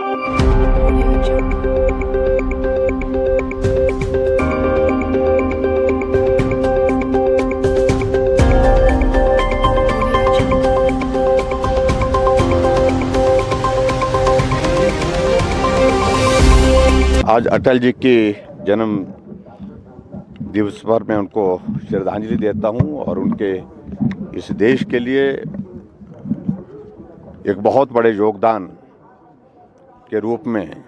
आज अटल जी की जन्म दिवस पर मैं उनको श्रद्धांजलि देता हूं और उनके इस देश के लिए एक बहुत बड़े योगदान के रूप में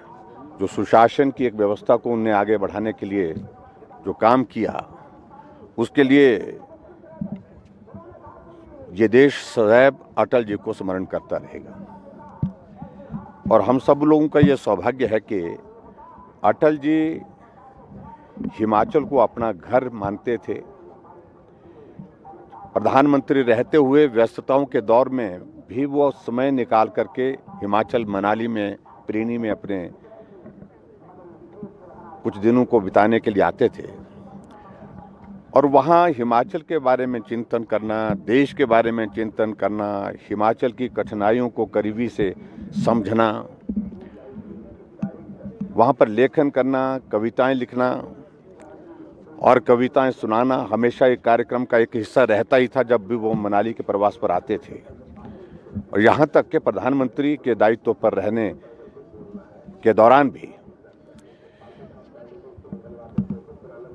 जो सुशासन की एक व्यवस्था को उनने आगे बढ़ाने के लिए जो काम किया, उसके लिए ये देश सदैव अटल जी को स्मरण करता रहेगा। और हम सब लोगों का ये सौभाग्य है कि अटल जी हिमाचल को अपना घर मानते थे। प्रधानमंत्री रहते हुए व्यस्तताओं के दौर में भी वो समय निकाल करके हिमाचल मनाली में प्रीनी में अपने कुछ दिनों को बिताने के लिए आते थे और वहाँ हिमाचल के बारे में चिंतन करना, देश के बारे में चिंतन करना, हिमाचल की कठिनाइयों को करीबी से समझना, वहाँ पर लेखन करना, कविताएं लिखना और कविताएं सुनाना हमेशा एक कार्यक्रम का एक हिस्सा रहता ही था जब भी वो मनाली के प्रवास पर आते थे। और यहाँ तक कि प्रधानमंत्री के दायित्व पर रहने के दौरान भी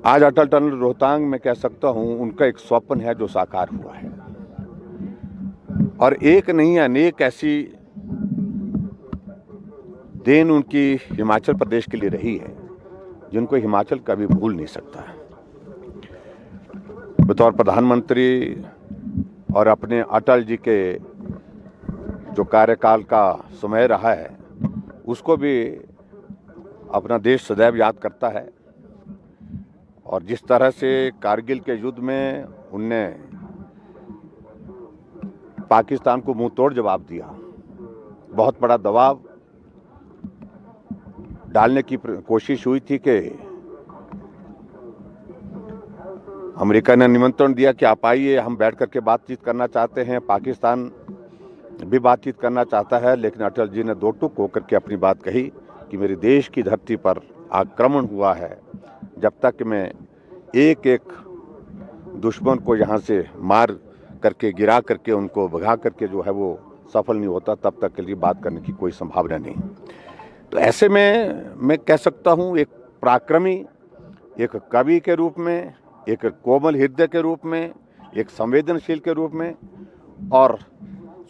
आज अटल टनल रोहतांग में कह सकता हूँ उनका एक स्वप्न है जो साकार हुआ है। और एक नहीं अनेक ऐसी देन उनकी हिमाचल प्रदेश के लिए रही है जिनको हिमाचल कभी भूल नहीं सकता है। बतौर प्रधानमंत्री और अपने अटल जी के जो कार्यकाल का समय रहा है उसको भी अपना देश सदैव याद करता है। और जिस तरह से कारगिल के युद्ध में उनने पाकिस्तान को मुंह तोड़ जवाब दिया, बहुत बड़ा दबाव डालने की कोशिश हुई थी कि अमेरिका ने निमंत्रण दिया कि आप आइए, हम बैठ करके बातचीत करना चाहते हैं, पाकिस्तान भी बातचीत करना चाहता है। लेकिन अटल जी ने दो टूक होकर के अपनी बात कही कि मेरे देश की धरती पर आक्रमण हुआ है, जब तक मैं एक एक दुश्मन को यहाँ से मार करके गिरा करके उनको भगा करके जो है वो सफल नहीं होता, तब तक के लिए बात करने की कोई संभावना नहीं। तो ऐसे में मैं कह सकता हूँ एक पराक्रमी, एक कवि के रूप में, एक कोमल हृदय के रूप में, एक संवेदनशील के रूप में और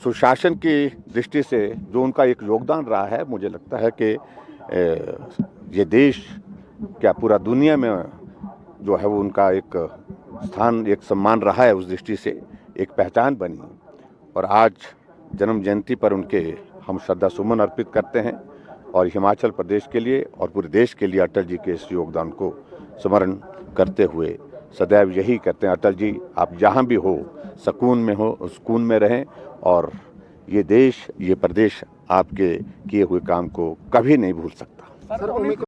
सुशासन की दृष्टि से जो उनका एक योगदान रहा है, मुझे लगता है कि ये देश क्या पूरा दुनिया में जो है वो उनका एक स्थान, एक सम्मान रहा है। उस दृष्टि से एक पहचान बनी और आज जन्म जयंती पर उनके हम श्रद्धा सुमन अर्पित करते हैं और हिमाचल प्रदेश के लिए और पूरे देश के लिए अटल जी के इस योगदान को स्मरण करते हुए सदैव यही कहते हैं, अटल जी आप जहाँ भी हो सुकून में हो, सुकून में रहें और ये देश, ये प्रदेश आपके किए हुए काम को कभी नहीं भूल सकता।